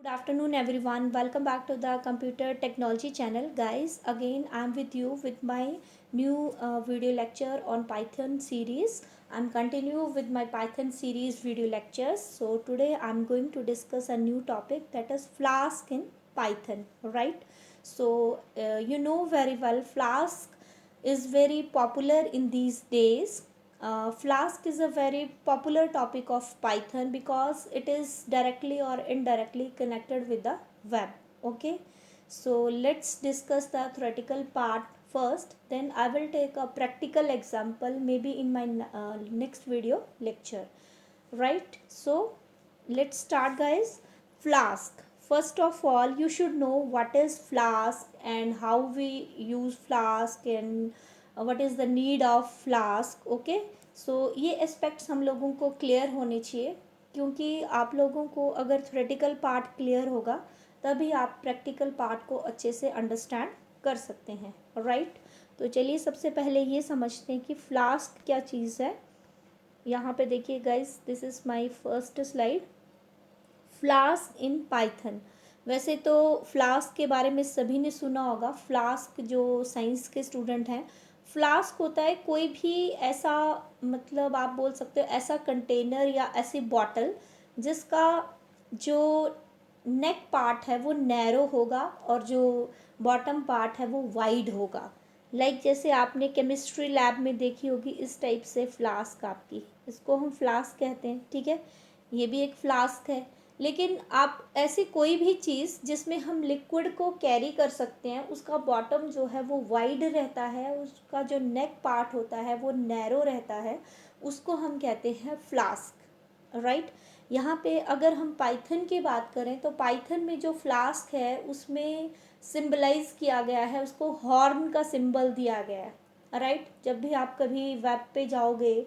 Good afternoon, everyone. Welcome back to the Computer Technology channel. Guys, again, I'm with you with my new video lecture on Python series. I'm continue with my Python series video lectures. So today I'm going to discuss a new topic, that is Flask in Python, right? So you know very well Flask is very popular in these days. Flask is a very popular topic of Python because it is directly or indirectly connected with the web. Okay, so let's discuss the theoretical part first, then I will take a practical example maybe in my next video lecture, right? So let's start, guys. Flask, first of all you should know what is Flask and how we use Flask and what is the need of Flask. Okay, so ये aspects हम लोगों को clear होने चाहिए, क्योंकि आप लोगों को अगर थ्योरेटिकल पार्ट क्लियर होगा तभी आप प्रैक्टिकल पार्ट को अच्छे से अंडरस्टैंड कर सकते हैं, राइट? तो चलिए सबसे पहले ये समझते हैं कि फ्लास्क क्या चीज़ है। यहाँ पे देखिए guys, this is my first slide, flask in Python. वैसे तो फ्लास्क के बारे में सभी ने सुना होगा, फ्लास्क जो साइंस के स्टूडेंट हैं, फ्लास्क होता है कोई भी ऐसा, मतलब आप बोल सकते हो ऐसा कंटेनर या ऐसी बॉटल जिसका जो नेक पार्ट है वो नैरो होगा और जो बॉटम पार्ट है वो वाइड होगा। लाइक जैसे आपने केमिस्ट्री लैब में देखी होगी इस टाइप से फ्लास्क आपकी, इसको हम फ्लास्क कहते हैं, ठीक है? ये भी एक फ्लास्क है। लेकिन आप ऐसी कोई भी चीज़ जिसमें हम लिक्विड को कैरी कर सकते हैं, उसका बॉटम जो है वो वाइड रहता है, उसका जो नेक पार्ट होता है वो नैरो रहता है, उसको हम कहते हैं फ्लास्क, राइट? यहाँ पे अगर हम पाइथन की बात करें तो पाइथन में जो फ्लास्क है उसमें सिंबलाइज किया गया है, उसको हॉर्न का सिंबल दिया गया है, राइट? जब भी आप कभी वेब पे जाओगे,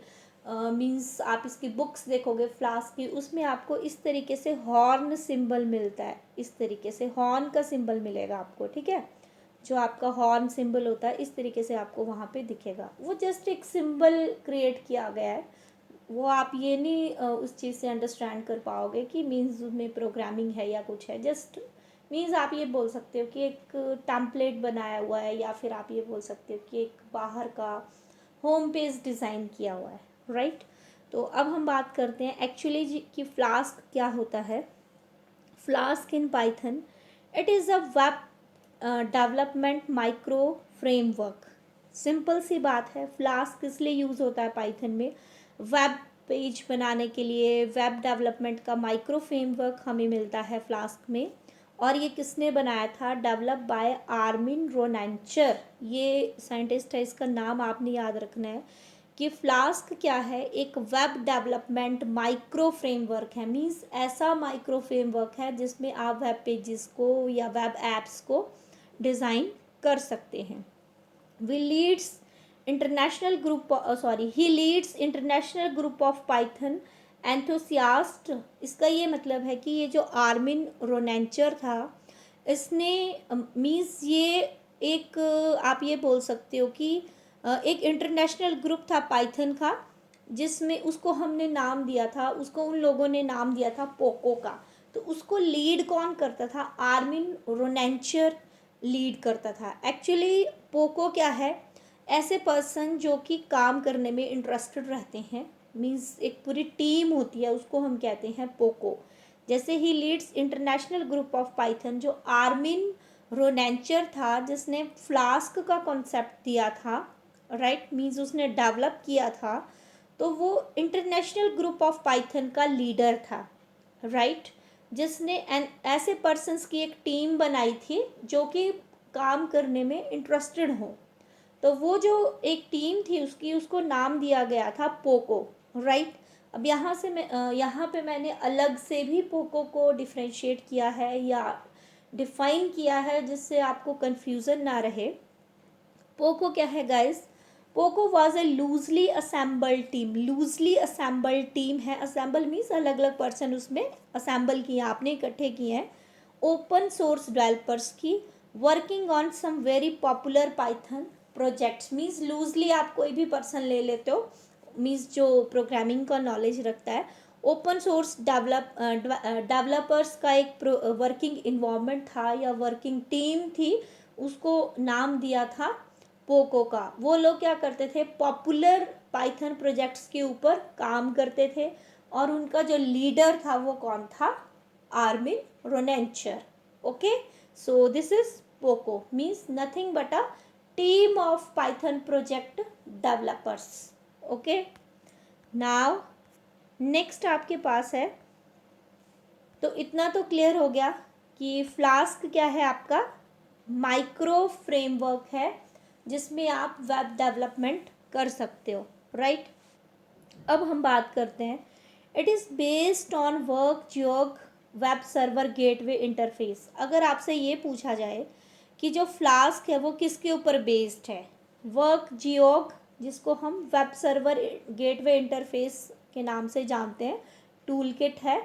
मीन्स आप इसकी बुक्स देखोगे फ्लास्क की, उसमें आपको इस तरीके से हॉर्न सिंबल मिलता है, इस तरीके से हॉर्न का सिंबल मिलेगा आपको, ठीक है? जो आपका हॉर्न सिंबल होता है इस तरीके से आपको वहाँ पे दिखेगा। वो जस्ट एक सिंबल क्रिएट किया गया है, वो आप ये नहीं उस चीज़ से अंडरस्टैंड कर पाओगे कि मीन्स उसमें प्रोग्रामिंग है या कुछ है। जस्ट मीन्स आप ये बोल सकते हो कि एक टेम्पलेट बनाया हुआ है, या फिर आप ये बोल सकते हो कि एक बाहर का होम पेज डिज़ाइन किया हुआ है, राइट? तो अब हम बात करते हैं एक्चुअली कि फ्लास्क क्या होता है। Flask in Python, it is a web development micro framework. Simple सी बात है, फ्लास्क इसलिए यूज़ होता है पाइथन में, वेब पेज बनाने के लिए, वेब डेवलपमेंट का माइक्रो फ्रेमवर्क हमें मिलता है फ्लास्क में। और ये किसने बनाया था? डेवलप बाय आर्मिन रोनेंचर, ये साइंटिस्ट है, इसका नाम आपने याद रखना है कि फ्लास्क क्या है, एक वेब डेवलपमेंट माइक्रो फ्रेमवर्क है। मींस ऐसा माइक्रो फ्रेमवर्क है जिसमें आप वेब पेजेस को या वेब एप्स को डिज़ाइन कर सकते हैं। We leads international group sorry ही leads international group of Python enthusiast. इसका ये मतलब है कि ये जो आर्मिन रोनेंचर था, इसने मीन्स ये एक आप ये बोल सकते हो कि एक इंटरनेशनल ग्रुप था पाइथन का, जिसमें उसको हमने नाम दिया था, उसको उन लोगों ने नाम दिया था पोको का। तो उसको लीड कौन करता था? आर्मिन रोनेंचर लीड करता था। एक्चुअली पोको क्या है? ऐसे पर्सन जो कि काम करने में इंटरेस्टेड रहते हैं, मीन्स एक पूरी टीम होती है, उसको हम कहते हैं पोको। जैसे ही leads international group of Python, जो आर्मिन रोनेंचर था जिसने फ्लास्क का कॉन्सेप्ट दिया था, राइट, मीन्स उसने डेवलप किया था, तो वो इंटरनेशनल ग्रुप ऑफ पाइथन का लीडर था, राइट, जिसने ऐसे पर्सन्स की एक टीम बनाई थी जो कि काम करने में इंटरेस्टेड हो। तो वो जो एक टीम थी उसकी, उसको नाम दिया गया था पोको, राइट? अब यहाँ से मैं यहाँ पे मैंने अलग से भी पोको को डिफ्रेंशिएट किया है या डिफाइन किया है, जिससे आपको कन्फ्यूज़न ना रहे। पोको क्या है guys? Poco was a loosely assembled team. Loosely assembled team है, असेंबल मीन्स अलग अलग पर्सन उसमें असेंबल किए, आपने इकट्ठे किए हैं, ओपन सोर्स डेवलपर्स की, working on some very popular Python projects. Means loosely आप कोई भी पर्सन ले लेते हो, मीन्स जो प्रोग्रामिंग का नॉलेज रखता है, ओपन सोर्स डेवलपर्स का एक वर्किंग इन्वायरमेंट था या वर्किंग टीम थी, उसको नाम दिया था पोको का। वो लोग क्या करते थे, पॉपुलर पाइथन प्रोजेक्ट्स के ऊपर काम करते थे, और उनका जो लीडर था वो कौन था, Armin Ronacher. Okay, so this is Pocoo, means nothing but a team of Python project developers. Okay, now next आपके पास है, तो इतना तो क्लियर हो गया कि फ्लास्क क्या है, आपका माइक्रो फ्रेमवर्क है जिसमें आप वेब डेवलपमेंट कर सकते हो, राइट। अब हम बात करते हैं, it is based on Werkzeug web server gateway interface. अगर आपसे ये पूछा जाए कि जो फ्लास्क है वो किसके ऊपर बेस्ड है, वर्क जियोग, जिसको हम वेब सर्वर गेटवे इंटरफेस के नाम से जानते हैं, टूल किट है,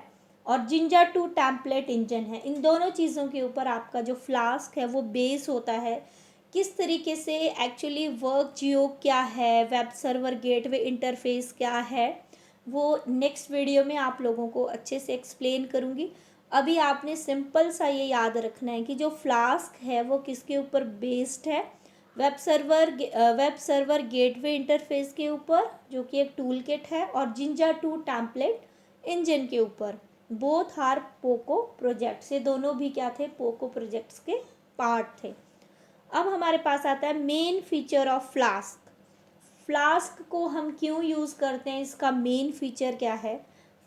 और जिंजा 2 टेम्पलेट इंजन है। इन दोनों चीज़ों के ऊपर आपका जो फ्लास्क है वो बेस होता है। किस तरीके से एक्चुअली वर्क जियो क्या है, वेब सर्वर गेटवे इंटरफेस क्या है, वो नेक्स्ट वीडियो में आप लोगों को अच्छे से एक्सप्लेन करूँगी। अभी आपने सिंपल सा ये याद रखना है कि जो फ्लास्क है वो किसके ऊपर बेस्ड है, वेब सर्वर गेटवे इंटरफेस के ऊपर, जो कि एक टूल किट है, और जिंजा 2 टेम्पलेट इंजन के ऊपर। बोथ आर पोको प्रोजेक्ट्स, ये दोनों भी क्या थे, पोको प्रोजेक्ट्स के पार्ट थे। अब हमारे पास आता है main feature of flask. Flask को हम क्यों यूज़ करते हैं, इसका मेन फीचर क्या है।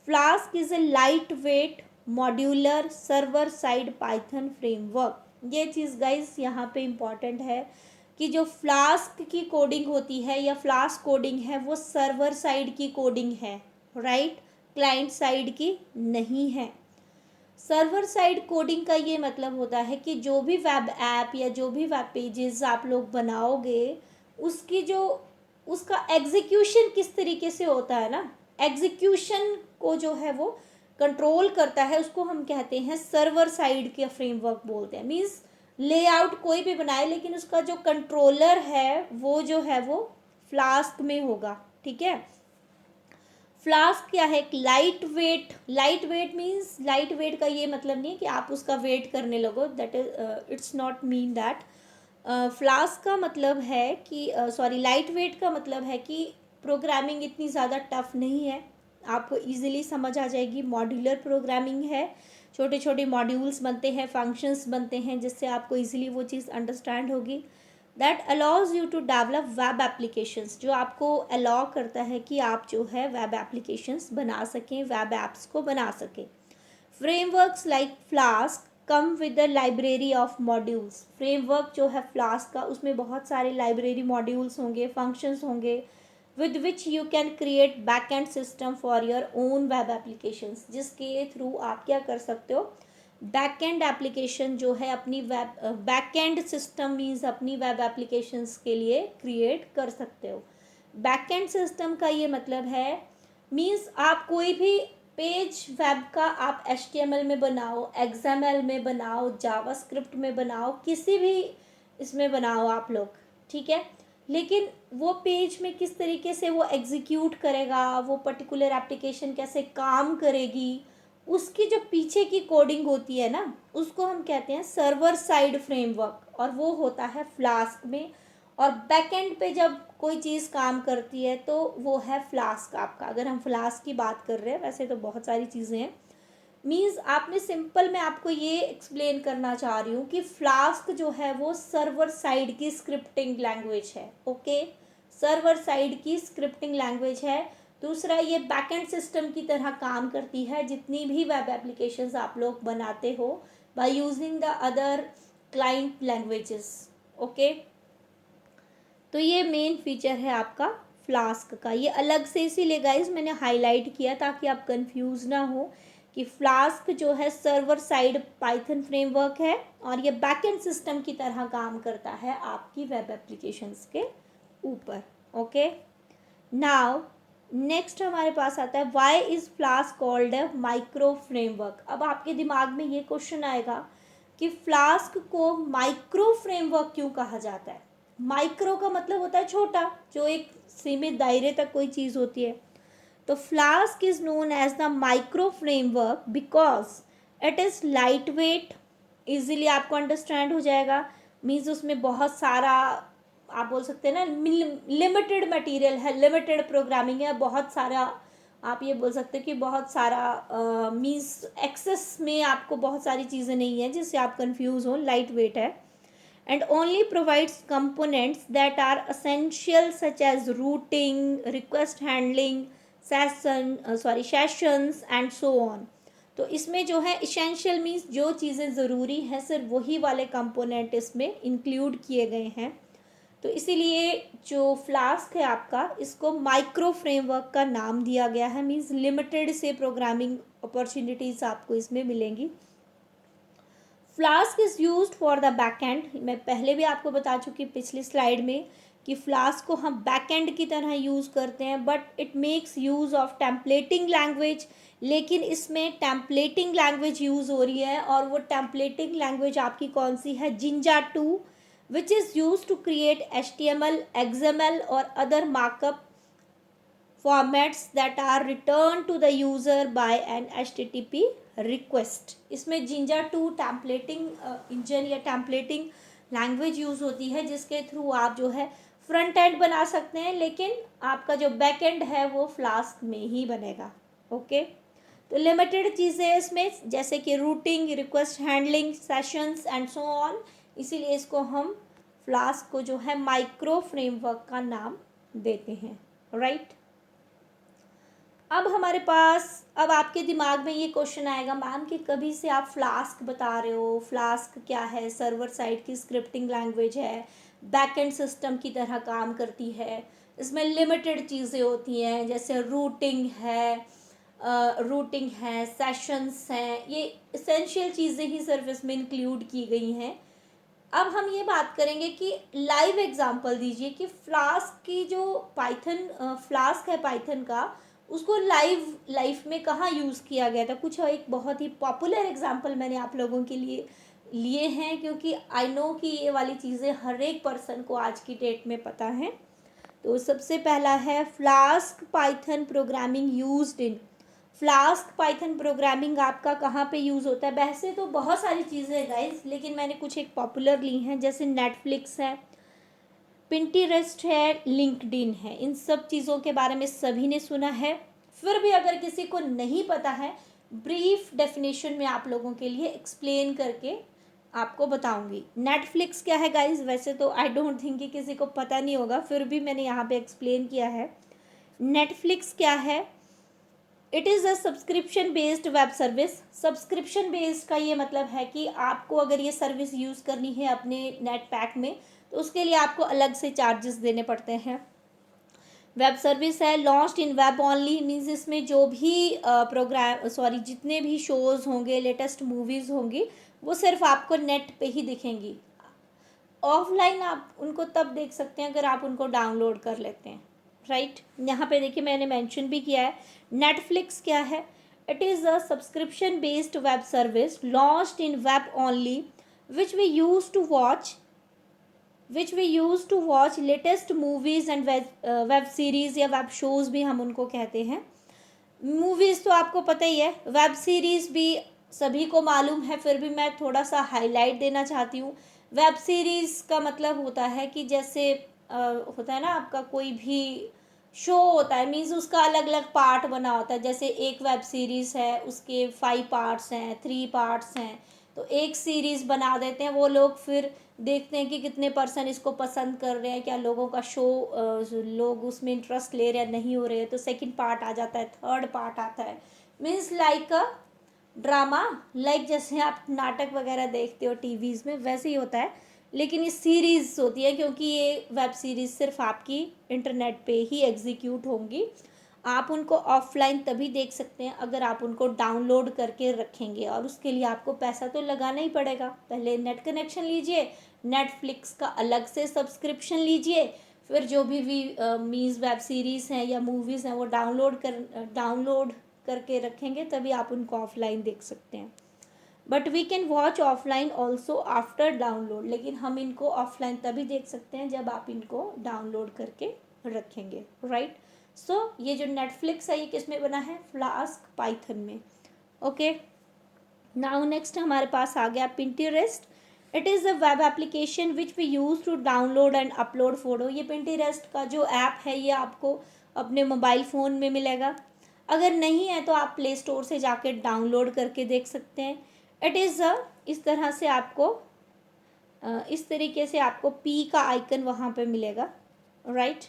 Flask is a light weight modular server side Python framework. ये चीज़ गाइज यहाँ पे इम्पॉर्टेंट है कि जो फ्लास्क की कोडिंग होती है या फ्लास्क कोडिंग है वो सर्वर साइड की कोडिंग है, राइट, क्लाइंट साइड की नहीं है। सर्वर साइड कोडिंग का ये मतलब होता है कि जो भी वेब ऐप या जो भी वेब पेजेस आप लोग बनाओगे, उसकी जो उसका एग्जीक्यूशन किस तरीके से होता है ना, एग्जीक्यूशन को जो है वो कंट्रोल करता है, उसको हम कहते हैं सर्वर साइड के फ्रेमवर्क बोलते हैं। मीन्स लेआउट कोई भी बनाए लेकिन उसका जो कंट्रोलर है वो जो है वो फ्लास्क में होगा, ठीक है। फ्लास्क क्या है, एक light weight. Light weight means, light weight का ये मतलब नहीं है कि आप उसका वेट करने लगो, that is it's not mean that. Flask का मतलब है कि सॉरी, लाइट वेट का मतलब है कि प्रोग्रामिंग इतनी ज़्यादा टफ नहीं है, आपको इजीली समझ आ जाएगी। मॉड्यूलर प्रोग्रामिंग है, छोटे छोटे मॉड्यूल्स बनते हैं, फंक्शंस बनते हैं, जिससे आपको इजीली वो चीज़ अंडरस्टैंड होगी। That allows you to develop web applications, जो आपको अलाउ करता है कि आप जो है वेब एप्लीकेशंस बना सकें, वेब ऐप्स को बना सकें। Frameworks like flask come with the library of modules. Framework जो है फ्लास्क का, उसमें बहुत सारे लाइब्रेरी मॉड्यूल्स होंगे, फंक्शंस होंगे, with which you can create back and system for your own web applications, जिसके थ्रू आप क्या कर सकते हो, बैक एंड एप्लीकेशन जो है अपनी web, back and system means अपनी वेब एप्लीकेशंस के लिए क्रिएट कर सकते हो। बैक एंड सिस्टम का ये मतलब है, मीन्स आप कोई भी पेज वेब का आप HTML में बनाओ, XML में बनाओ, जावास्क्रिप्ट में बनाओ, किसी भी इसमें बनाओ आप लोग, ठीक है, लेकिन वो पेज में किस तरीके से वो एग्जीक्यूट करेगा, वो पर्टिकुलर एप्लीकेशन कैसे काम करेगी, उसकी जो पीछे की कोडिंग होती है ना, उसको हम कहते हैं सर्वर साइड फ्रेमवर्क, और वो होता है फ्लास्क में। और बैकएंड पे जब कोई चीज़ काम करती है तो वो है फ्लास्क आपका। अगर हम फ्लास्क की बात कर रहे हैं, वैसे तो बहुत सारी चीज़ें हैं, मीन्स आपने सिंपल, मैं आपको ये एक्सप्लेन करना चाह रही हूँ कि फ्लास्क जो है वो सर्वर साइड की स्क्रिप्टिंग लैंग्वेज है, ओके, सर्वर साइड की स्क्रिप्टिंग लैंग्वेज है। दूसरा, ये बैकएंड सिस्टम की तरह काम करती है, जितनी भी वेब एप्लीकेशंस आप लोग बनाते हो by using the other client languages, okay. तो ये मेन फीचर है आपका फ्लास्क का, ये अलग से इसीलिए गाइस मैंने हाईलाइट किया ताकि आप कंफ्यूज ना हो कि फ्लास्क जो है सर्वर साइड पाइथन फ्रेमवर्क है और ये बैकएंड सिस्टम की तरह काम करता है आपकी वेब एप्लीकेशंस के ऊपर, ओके। नाउ नेक्स्ट हमारे पास आता है, वाई इज़ फ्लास्क कॉल्ड है माइक्रो फ्रेमवर्क। अब आपके दिमाग में ये क्वेश्चन आएगा कि फ्लास्क को माइक्रो फ्रेमवर्क क्यों कहा जाता है। माइक्रो का मतलब होता है छोटा, जो एक सीमित दायरे तक कोई चीज़ होती है। तो Flask is known as the micro framework because it is light weight, easily आपको अंडरस्टैंड हो जाएगा। मीन्स उसमें बहुत सारा, आप बोल सकते हैं ना, लिमिटेड मटेरियल है, लिमिटेड प्रोग्रामिंग है, बहुत सारा, आप ये बोल सकते हैं कि बहुत सारा मीन्स एक्सेस में आपको बहुत सारी चीज़ें नहीं है जिससे आप कंफ्यूज हो। लाइट वेट है and only provides components that are essential such as routing, request handling, sessions and so on। तो इसमें जो है essential मीन्स जो चीज़ें ज़रूरी हैं सिर्फ वही वाले कंपोनेंट इसमें इंक्लूड किए गए हैं। तो इसीलिए जो फ्लास्क है आपका, इसको माइक्रो फ्रेमवर्क का नाम दिया गया है। मीन्स लिमिटेड से प्रोग्रामिंग अपॉर्चुनिटीज़ आपको इसमें मिलेंगी। Flask is use for the back and. मैं पहले भी आपको बता चुकी पिछली स्लाइड में कि फ्लास्क को हम बैक एंड की तरह यूज़ करते हैं, but it makes use of templating language. लेकिन इसमें टेम्पलेटिंग लैंग्वेज यूज़ हो रही है, और वो टेम्पलेटिंग लैंग्वेज आपकी कौन सी है? Jinja 2, which is use to create HTML, XML और other markup formats that are returned to the user by an HTTP request। इसमें जिंजा 2 टेम्पलेटिंग इंजन या टेम्पलेटिंग लैंग्वेज यूज़ होती है, जिसके थ्रू आप जो है फ्रंट एंड बना सकते हैं, लेकिन आपका जो बैक एंड है वो फ्लास्क में ही बनेगा। ओके, तो लिमिटेड चीज़ें इसमें, जैसे कि routing, request handling, sessions and so on. इसीलिए इसको हम फ्लास्क को जो है माइक्रो फ्रेमवर्क का नाम देते हैं। राइट, अब हमारे पास, अब आपके दिमाग में ये क्वेश्चन आएगा, मैम कि कभी से आप फ्लास्क बता रहे हो, फ्लास्क क्या है? सर्वर साइड की स्क्रिप्टिंग लैंग्वेज है, बैकएंड सिस्टम की तरह काम करती है, इसमें लिमिटेड चीज़ें होती हैं, जैसे रूटिंग है, सेशंस हैं, ये इसेंशियल चीज़ें ही सिर्फ इसमें इंक्लूड की गई हैं। अब हम ये बात करेंगे कि लाइव एग्जांपल दीजिए कि फ्लास्क की जो फ्लास्क है पाइथन का, उसको लाइव लाइफ में कहाँ यूज़ किया गया था। कुछ एक बहुत ही पॉपुलर एग्जांपल मैंने आप लोगों के लिए लिए हैं, क्योंकि आई नो कि ये वाली चीज़ें हर एक पर्सन को आज की डेट में पता है। तो सबसे पहला है Flask Python programming used in. Flask Python programming आपका कहाँ पे यूज़ होता है? वैसे तो बहुत सारी चीज़ें हैं गाइस, लेकिन मैंने कुछ एक पॉपुलर ली हैं, जैसे नेटफ्लिक्स है, पिंटरेस्ट है, लिंक्डइन है। इन सब चीज़ों के बारे में सभी ने सुना है। फिर भी अगर किसी को नहीं पता है, ब्रीफ डेफिनेशन में आप लोगों के लिए एक्सप्लेन करके आपको बताऊंगी। नेटफ्लिक्स क्या है गाइस? वैसे तो आई डोंट थिंक कि किसी को पता नहीं होगा, फिर भी मैंने यहाँ पे एक्सप्लेन किया है। नेटफ्लिक्स क्या है? It is a subscription based web service. Subscription based का ये मतलब है कि आपको अगर ये सर्विस यूज़ करनी है अपने नेट पैक में, तो उसके लिए आपको अलग से चार्जेस देने पड़ते हैं। वेब सर्विस है, launched in web only, means इसमें जो भी जितने भी शोज़ होंगे, लेटेस्ट मूवीज़ होंगी, वो सिर्फ आपको नेट पे ही दिखेंगी। ऑफलाइन आप उनको तब देख सकते हैं अगर आप उनको डाउनलोड कर लेते हैं। राइट, यहाँ पे देखिए मैंने मेंशन भी किया है। नेटफ्लिक्स क्या है? It is a subscription based web service launched in web only which we use to watch latest movies and web series या वेब शोज़ भी हम उनको कहते हैं। मूवीज़ तो आपको पता ही है, वेब सीरीज़ भी सभी को मालूम है, फिर भी मैं थोड़ा सा हाईलाइट देना चाहती हूँ। वेब सीरीज़ का मतलब होता है कि जैसे होता है ना, आपका कोई भी शो होता है, मीन्स उसका अलग अलग पार्ट बना होता है। जैसे एक वेब सीरीज़ है, उसके 5 पार्ट्स हैं, 3 पार्ट्स हैं, तो एक सीरीज़ बना देते हैं वो लोग। फिर देखते हैं कि कितने पर्सन इसको पसंद कर रहे हैं, क्या लोगों का शो लोग उसमें इंटरेस्ट ले रहे हैं, नहीं हो रहे हैं, तो सेकंड पार्ट आ जाता है, थर्ड पार्ट आता है। Means like a drama, like जैसे आप नाटक वगैरह देखते हो टीवीज़ में, वैसे ही होता है, लेकिन ये सीरीज़ होती है, क्योंकि ये वेब सीरीज़ सिर्फ आपकी इंटरनेट पे ही एग्जीक्यूट होंगी। आप उनको ऑफलाइन तभी देख सकते हैं अगर आप उनको डाउनलोड करके रखेंगे, और उसके लिए आपको पैसा तो लगाना ही पड़ेगा। पहले नेट कनेक्शन लीजिए, नेटफ्लिक्स का अलग से सब्सक्रिप्शन लीजिए, फिर जो भी मीन्स वेब सीरीज़ हैं या मूवीज़ हैं वो डाउनलोड करके रखेंगे, तभी आप उनको ऑफलाइन देख सकते हैं। But we can watch offline also after download, लेकिन हम इनको ऑफलाइन तभी देख सकते हैं जब आप इनको डाउनलोड करके रखेंगे। राइट, ये जो नेटफ्लिक्स है ये किस में बना है, फ्लास्क पाइथन में। ओके, नाउ नेक्स्ट हमारे पास आ गया Pinterest. It is a web application which we use to download and upload photo. ये पिंटरेस्ट का जो ऐप है ये आपको अपने मोबाइल फ़ोन में मिलेगा। अगर नहीं है तो आप प्ले स्टोर से जाके डाउनलोड करके देख सकते हैं। इट इज़ इस तरह से आपको इस तरीके से आपको पी का आइकन वहाँ पे मिलेगा, राइट,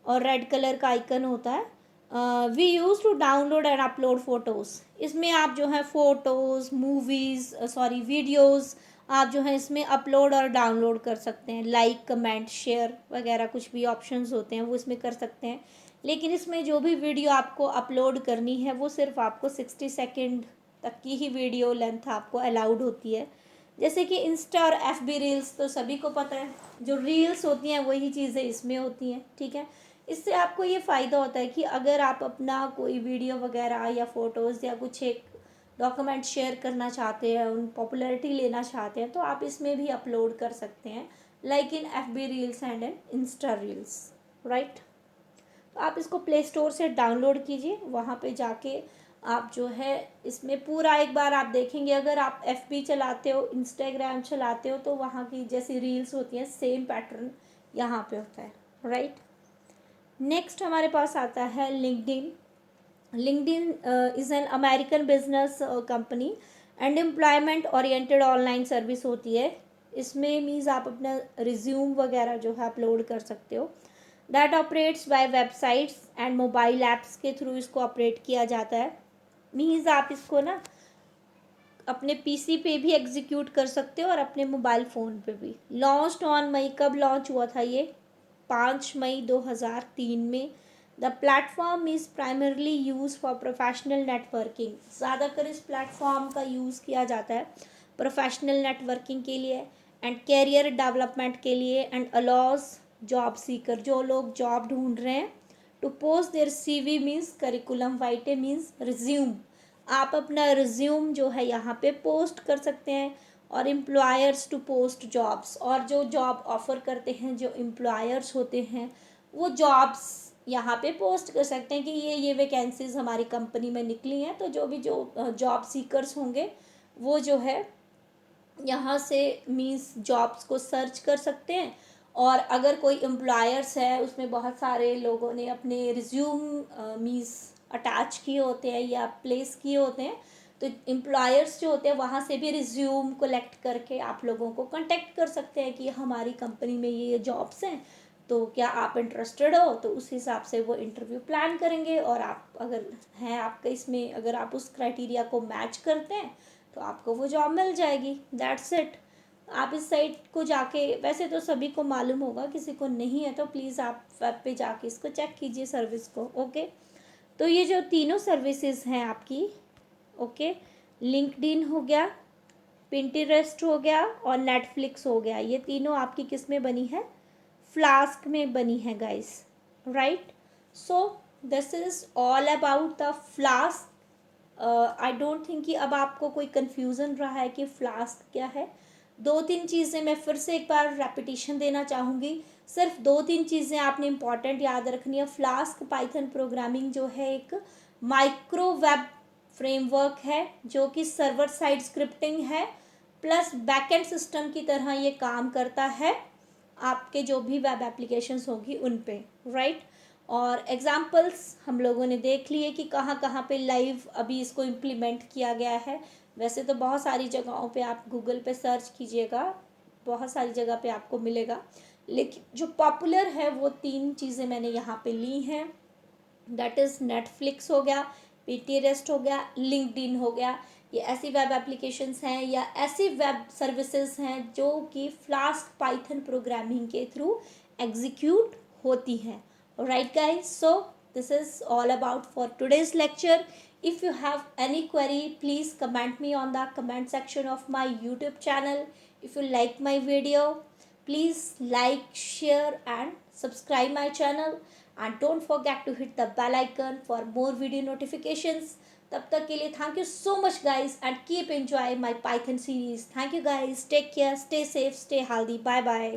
और रेड कलर का आइकन होता है। We use to download and upload photos. इसमें आप जो है फ़ोटोज़, मूवीज़, सॉरी वीडियोज़, आप जो है इसमें अपलोड और डाउनलोड कर सकते हैं। लाइक, कमेंट, शेयर वगैरह कुछ भी ऑप्शंस होते हैं वो इसमें कर सकते हैं। लेकिन इसमें जो भी वीडियो आपको अपलोड करनी है वो सिर्फ आपको 60 सेकेंड तक की ही वीडियो लेंथ आपको अलाउड होती है। जैसे कि इंस्टा और FB रील्स तो सभी को पता है, जो रील्स होती हैं वही चीज़ें इसमें होती हैं, ठीक है। इससे आपको ये फ़ायदा होता है कि अगर आप अपना कोई वीडियो वगैरह या फ़ोटोज़ या कुछ एक डॉक्यूमेंट शेयर करना चाहते हैं, उन पॉपुलैरिटी लेना चाहते हैं, तो आप इसमें भी अपलोड कर सकते हैं, like in FB reels and in Insta reels, right. तो आप इसको प्ले स्टोर से डाउनलोड कीजिए, वहाँ पे जाके आप जो है इसमें पूरा एक बार आप देखेंगे। अगर आप FB चलाते हो, इंस्टाग्राम चलाते हो, तो वहाँ की जैसी रील्स होती हैं सेम पैटर्न यहाँ पे होता है, राइट। नेक्स्ट हमारे पास आता है LinkedIn. LinkedIn is an American business company and employment oriented online service होती है। इसमें मीन्स आप अपना रिज्यूम वगैरह जो है अपलोड कर सकते हो। That operates by websites and mobile apps के थ्रू इसको ऑपरेट किया जाता है। मीन्स आप इसको ना अपने PC पे भी एग्जीक्यूट कर सकते हो और अपने मोबाइल फ़ोन पे भी। लॉन्च्ड ऑन मई, कब लॉन्च हुआ था ये, 5 मई 2003 में। The platform is primarily use for professional networking. ज़्यादातर इस प्लेटफॉर्म का यूज़ किया जाता है प्रोफेशनल नेटवर्किंग के लिए एंड कैरियर डेवलपमेंट के लिए, एंड अलाउज जॉब सीकर, जो लोग जॉब ढूंढ रहे हैं, to post their CV means curriculum vitae means resume. आप अपना रिज्यूम जो है यहाँ पे पोस्ट कर सकते हैं, और एम्प्लॉयर्स टू पोस्ट जॉब्स, और जो जॉब ऑफ़र करते हैं जो एम्प्लॉयर्स होते हैं वो जॉब्स यहाँ पे पोस्ट कर सकते हैं कि ये वैकेंसीज़ हमारी कंपनी में निकली हैं। तो जो भी जो जॉब सीकर्स होंगे वो जो है यहाँ से मीन्स जॉब्स को सर्च कर सकते हैं। और अगर कोई एम्प्लॉयर्स है उसमें बहुत सारे लोगों ने अपने रिज्यूम मीन्स अटैच किए होते हैं या प्लेस किए होते हैं, तो एम्प्लॉयर्स जो होते हैं वहाँ से भी रिज्यूम कलेक्ट करके आप लोगों को कांटेक्ट कर सकते हैं कि हमारी कंपनी में ये जॉब्स हैं, तो क्या आप इंटरेस्टेड हो। तो उस हिसाब से वो इंटरव्यू प्लान करेंगे, और आप अगर हैं आपका इसमें, अगर आप उस क्राइटेरिया को मैच करते हैं तो आपको वो जॉब मिल जाएगी। That's it. आप इस साइट को जाके, वैसे तो सभी को मालूम होगा, किसी को नहीं है तो प्लीज़ आप वेब पे जाके इसको चेक कीजिए सर्विस को। ओके, तो ये जो तीनों सर्विसेज हैं आपकी, ओके, लिंक्डइन हो गया, पिंटरेस्ट हो गया और नेटफ्लिक्स हो गया, ये तीनों आपकी किस में बनी है, फ्लास्क में बनी है guys, right. So this is all about the flask. I don't think कि अब आपको कोई कन्फ्यूज़न रहा है कि फ्लास्क क्या है। 2-3 चीज़ें मैं फिर से एक बार रेपिटेशन देना चाहूँगी। सिर्फ 2-3 चीज़ें आपने इम्पॉर्टेंट याद रखनी है। फ्लास्क पाइथन प्रोग्रामिंग जो है एक माइक्रो वेब फ्रेमवर्क है जो कि सर्वर साइड स्क्रिप्टिंग है, प्लस बैकएंड सिस्टम की तरह ये काम करता है आपके जो भी वेब एप्लीकेशंस होगी उन पे, राइट। और एग्जांपल्स हम लोगों ने देख लिए कि कहाँ कहाँ पे लाइव अभी इसको इम्प्लीमेंट किया गया है। वैसे तो बहुत सारी जगहों पे आप गूगल पे सर्च कीजिएगा, बहुत सारी जगह पे आपको मिलेगा, लेकिन जो पॉपुलर है वो 3 चीज़ें मैंने यहाँ पे ली हैं। दैट इज़ नेटफ्लिक्स हो गया, पिंटरेस्ट हो गया, लिंक्डइन हो गया। ये ऐसी वेब एप्लीकेशंस हैं या ऐसी वेब सर्विसेज हैं जो कि फ्लास्क पाइथन प्रोग्रामिंग के थ्रू एग्जीक्यूट होती हैं, right guys. So this is all about for today's lecture. If you have any query, please comment me on the comment section of my YouTube channel. If you like my video, please like, share and subscribe my channel, and don't forget to hit the bell icon for more video notifications. तब तक के लिए thank you so much guys, and keep enjoy my Python series. Thank you guys, take care, stay safe, stay healthy, bye bye.